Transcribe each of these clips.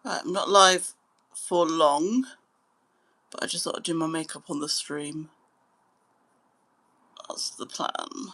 Right, I'm not live for long, but I just thought I'd do my makeup on the stream. That's the plan.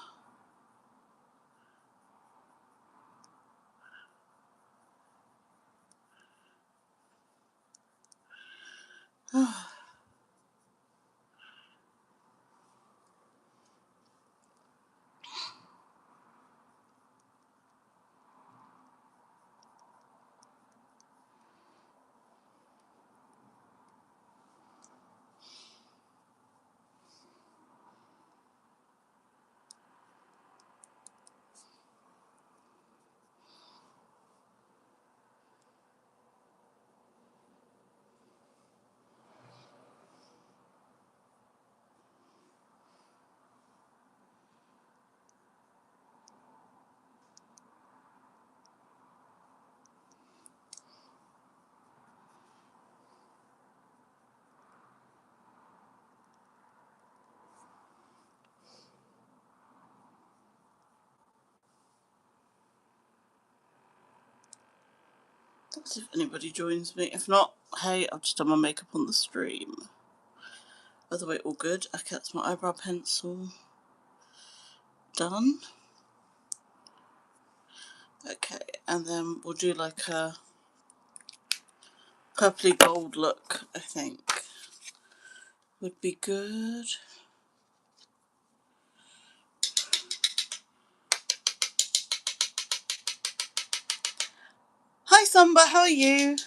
Let's see if anybody joins me. If not, hey, I've just done my makeup on the stream. By the way, all good. Okay, that's my eyebrow pencil done. Okay, and then we'll do like a purpley gold look, I think. Would be good. Hi Samba, how are you?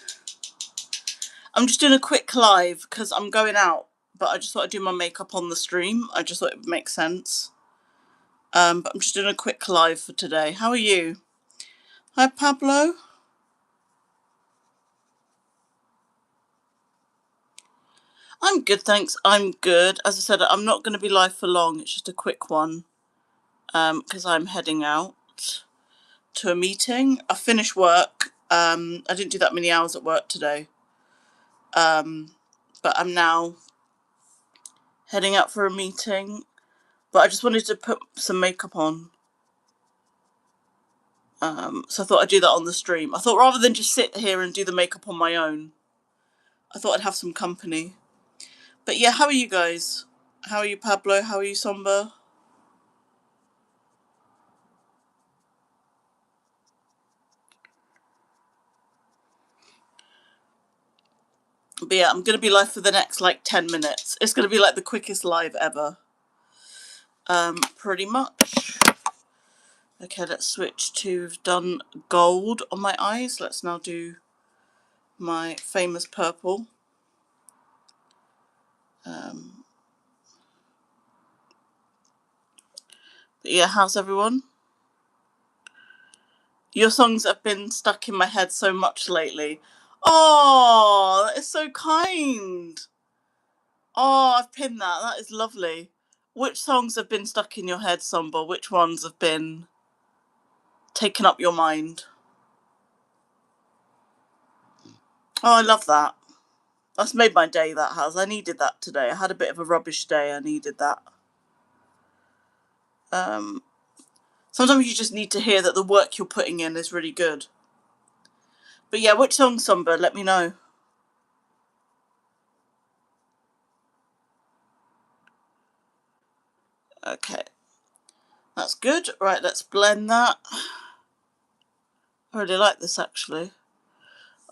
I'm just doing a quick live because I'm going out, but I just thought I'd do my makeup on the stream. I just thought it would make sense. But I'm just doing a quick live for today. How are you? Hi Pablo. I'm good, thanks. I'm good. As I said, I'm not going to be live for long. It's just a quick one because I'm heading out to a meeting. I finished work. I didn't do that many hours at work today. But I'm now heading out for a meeting. But I just wanted to put some makeup on. So I thought I'd do that on the stream. I thought rather than just sit here and do the makeup on my own, I thought I'd have some company. But yeah, how are you guys? How are you, Pablo? How are you, Somber? But yeah, I'm going to be live for the next like 10 minutes. It's going to be like the quickest live ever. Pretty much. Okay, let's switch to, we've done gold on my eyes. Let's now do my famous purple. But yeah, how's everyone? Your songs have been stuck in my head so much lately. Oh, that is so kind. Oh, I've pinned that. That is lovely. Which songs have been stuck in your head, Somber? Which ones have been taken up your mind? Oh, I love that. That's made my day, that has. I needed that today. I had a bit of a rubbish day. I needed that. Sometimes you just need to hear that the work you're putting in is really good. But yeah, which song, Somber? Let me know. Okay. That's good. Right, let's blend that. I really like this, actually.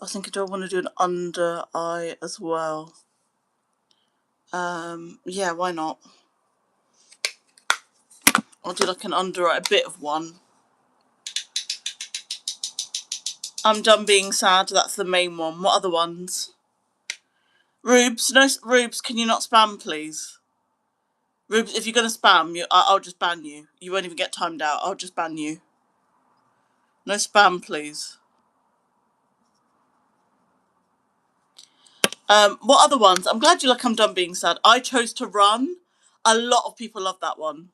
I was thinking, do I want to do an under eye as well? Yeah, why not? I'll do like an under eye, a bit of one. I'm done being sad. That's the main one. What other ones? Rubes, no, Rubes, can you not spam, please? Rubes, if you're going to spam, I'll just ban you. You won't even get timed out. I'll just ban you. No spam, please. What other ones? I'm glad you like I'm done being sad. I chose to run. A lot of people love that one.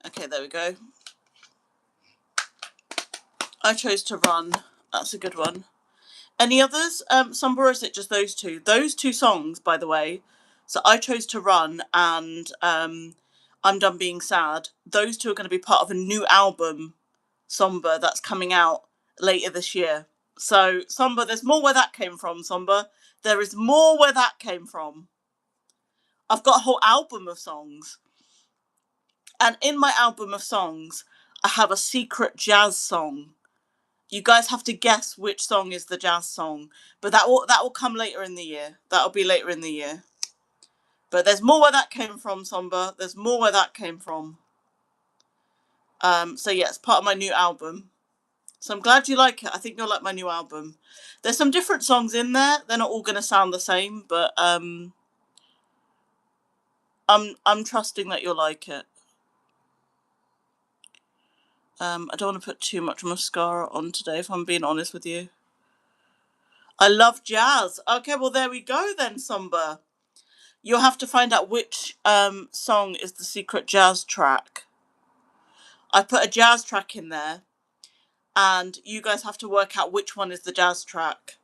Okay, there we go. I chose to run. That's a good one. Any others? Samba, or is it just those two? Those two songs, by the way. So I chose to run and I'm done being sad. Those two are going to be part of a new album, Samba, that's coming out later this year. So Samba, there's more where that came from. Samba, there is more where that came from. I've got a whole album of songs, and in my album of songs, I have a secret jazz song. You guys have to guess which song is the jazz song, but that will come later in the year. That'll be later in the year. But there's more where that came from, Samba. There's more where that came from. So yeah, it's part of my new album. So I'm glad you like it. I think you'll like my new album. There's some different songs in there. They're not all gonna sound the same, but I'm trusting that you'll like it. I don't want to put too much mascara on today, if I'm being honest with you. I love jazz. Okay, well there we go then, Samba. You'll have to find out which song is the secret jazz track. I put a jazz track in there, and you guys have to work out which one is the jazz track.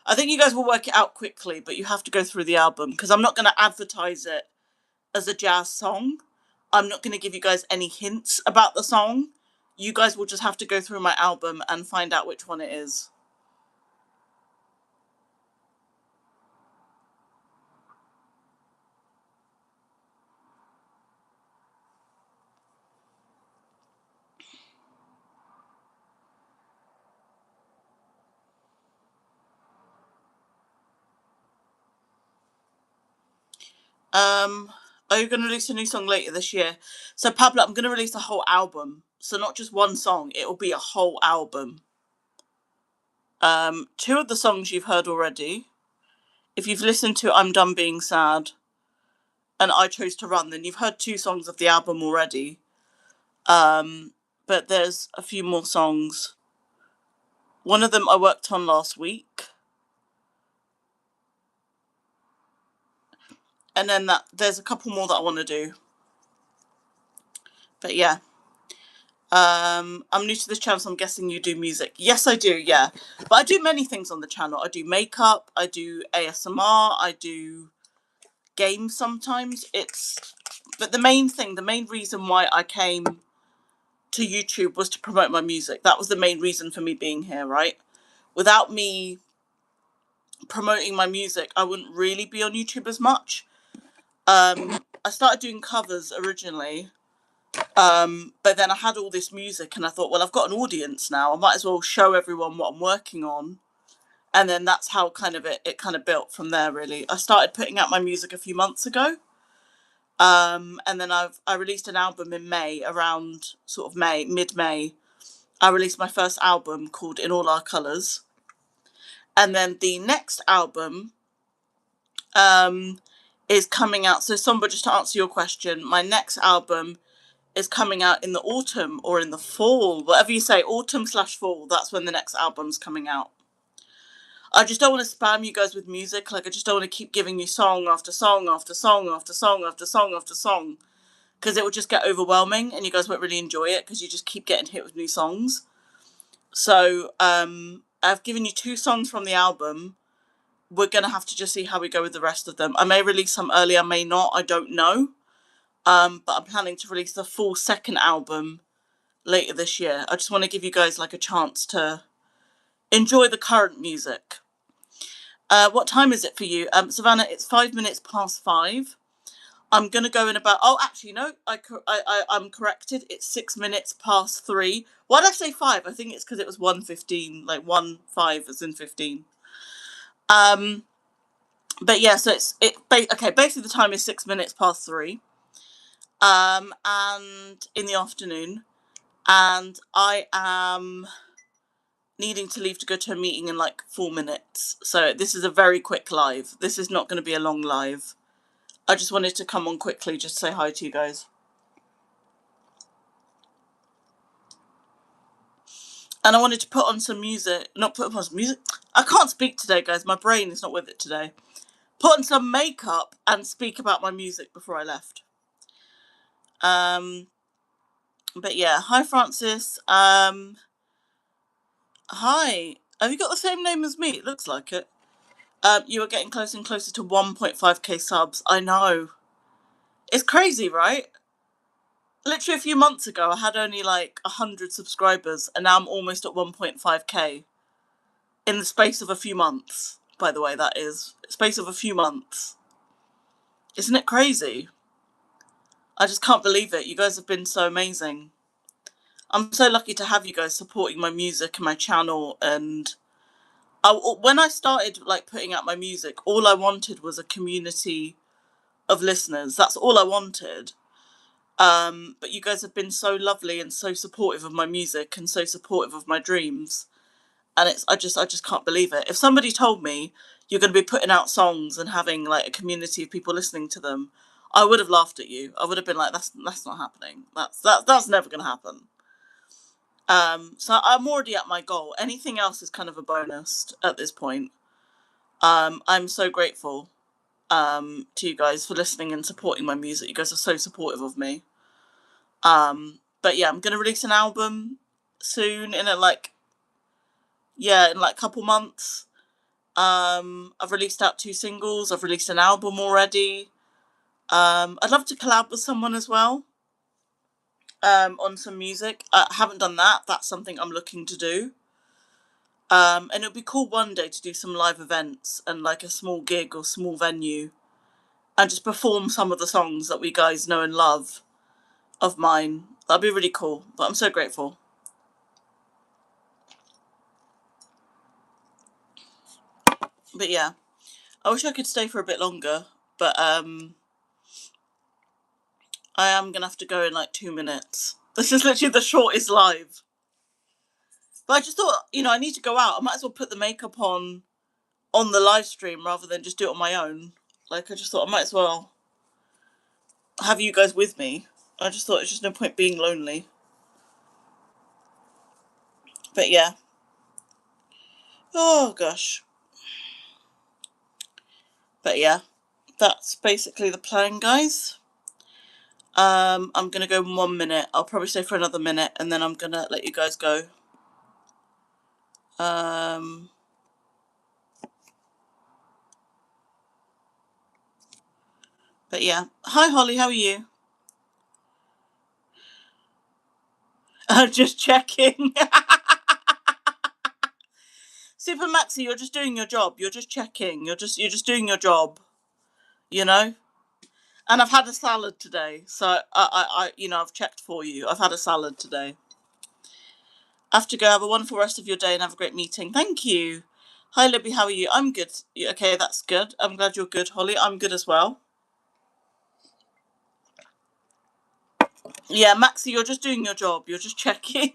I think you guys will work it out quickly, but you have to go through the album, because I'm not going to advertise it as a jazz song. I'm not going to give you guys any hints about the song. You guys will just have to go through my album and find out which one it is. Are you going to release a new song later this year? So Pablo, I'm going to release a whole album. So not just one song, it will be a whole album. Two of the songs you've heard already. If you've listened to I'm Done Being Sad and I Chose to Run, then you've heard two songs of the album already. But there's a few more songs. One of them I worked on last week. And then there's a couple more that I want to do. But yeah. I'm new to this channel, so I'm guessing you do music. Yes, I do, yeah. But I do many things on the channel. I do makeup, I do ASMR, I do games sometimes. But the main reason why I came to YouTube was to promote my music. That was the main reason for me being here, right? Without me promoting my music, I wouldn't really be on YouTube as much. I started doing covers originally. But then I had all this music and I thought, well, I've got an audience now. I might as well show everyone what I'm working on. And then that's how it kind of built from there, really. I started putting out my music a few months ago. And then I released an album in May, around sort of mid-May. I released my first album called In All Our Colours. And then the next album is coming out. So Samba, just to answer your question, my next album is coming out in the autumn or in the fall, whatever you say, autumn/fall. That's when the next album's coming out. I just don't want to spam you guys with music. Like, I just don't want to keep giving you song after song after song after song after song after song, because it would just get overwhelming and you guys won't really enjoy it because you just keep getting hit with new songs. So I've given you two songs from the album. We're gonna have to just see how we go with the rest of them. I may release some early, I may not, I don't know. But I'm planning to release the full second album later this year. I just want to give you guys like a chance to enjoy the current music. What time is it for you? Savannah, it's 5 minutes past 5. I'm going to go in about... Oh, actually, no, I'm corrected. It's 6 minutes past 3. Why did I say 5? I think it's because it was 1:15, like 1:05 as in 15. But yeah, so okay, basically the time is 6 minutes past 3. And in the afternoon. And I am needing to leave to go to a meeting in like 4 minutes. So this is a very quick live. This is not going to be a long live. I just wanted to come on quickly just to say hi to you guys. And I wanted to put on some music. Not put on some music. I can't speak today, guys. My brain is not with it today. Put on some makeup and speak about my music before I left. But yeah, hi Francis. Hi. Have you got the same name as me? It looks like it. You are getting closer and closer to 1.5k subs. I know. It's crazy, right? Literally a few months ago, I had only like 100 subscribers, and now I'm almost at 1.5k in the space of a few months. By the way, that is space of a few months. Isn't it crazy? I just can't believe it. You guys have been so amazing. I'm so lucky to have you guys supporting my music and my channel. And when I started like putting out my music, all I wanted was a community of listeners. That's all I wanted. But you guys have been so lovely and so supportive of my music and so supportive of my dreams. And I just can't believe it. If somebody told me you're going to be putting out songs and having like a community of people listening to them, I would have laughed at you. I would have been like, that's not happening. That's never going to happen. So I'm already at my goal. Anything else is kind of a bonus at this point. I'm so grateful to you guys for listening and supporting my music. You guys are so supportive of me. But yeah, I'm gonna release an album soon in a couple months. I've released out 2 singles. I've released an album already. I'd love to collab with someone as well. On some music. I haven't done that. That's something I'm looking to do. And it would be cool one day to do some live events and like a small gig or small venue and just perform some of the songs that we guys know and love of mine. That'd be really cool. But I'm so grateful. But yeah, I wish I could stay for a bit longer, but I am gonna have to go in like 2 minutes. This is literally the shortest live. But I just thought, I need to go out. I might as well put the makeup on the live stream rather than just do it on my own. Like I just thought I might as well have you guys with me. I just thought it's just no point being lonely. But yeah. Oh gosh. But yeah, that's basically the plan, guys. I'm gonna go in 1 minute. I'll probably stay for another minute and then I'm gonna let you guys go. But yeah. Hi Holly, how are you? Just checking. Super Maxi, you're just doing your job. You're just checking. You're just doing your job. You know? And I've had a salad today. So I've checked for you. I've had a salad today. I have to go. Have a wonderful rest of your day and have a great meeting. Thank you. Hi Libby, how are you? I'm good. Okay, that's good. I'm glad you're good, Holly. I'm good as well. Yeah, Maxi, you're just doing your job. You're just checking.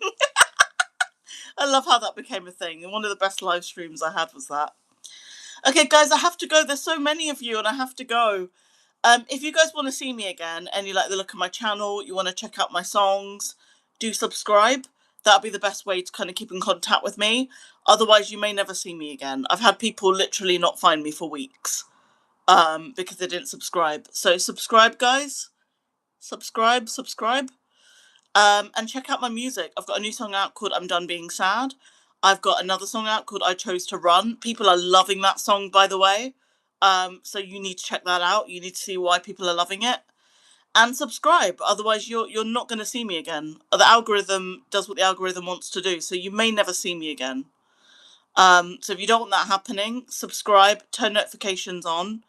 I love how that became a thing. And one of the best live streams I had was that. Okay, guys, I have to go. There's so many of you and I have to go. If you guys want to see me again and you like the look of my channel, you want to check out my songs, do subscribe. That'll be the best way to kind of keep in contact with me. Otherwise, you may never see me again. I've had people literally not find me for weeks because they didn't subscribe. So subscribe, guys. Subscribe. And check out my music. I've got a new song out called I'm Done Being Sad. I've got another song out called I Chose to Run. People are loving that song, by the way. So you need to check that out. You need to see why people are loving it. And subscribe. Otherwise, you're not going to see me again. The algorithm does what the algorithm wants to do. So you may never see me again. So if you don't want that happening, subscribe, turn notifications on.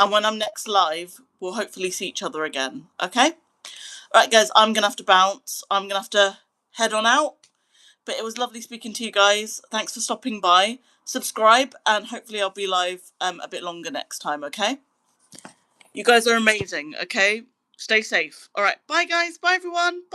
And when I'm next live, we'll hopefully see each other again. Okay? Alright guys, I'm going to have to bounce. I'm going to have to head on out. But it was lovely speaking to you guys. Thanks for stopping by. Subscribe and hopefully I'll be live a bit longer next time, okay? You guys are amazing, okay? Stay safe. Alright, bye guys. Bye everyone. Bye.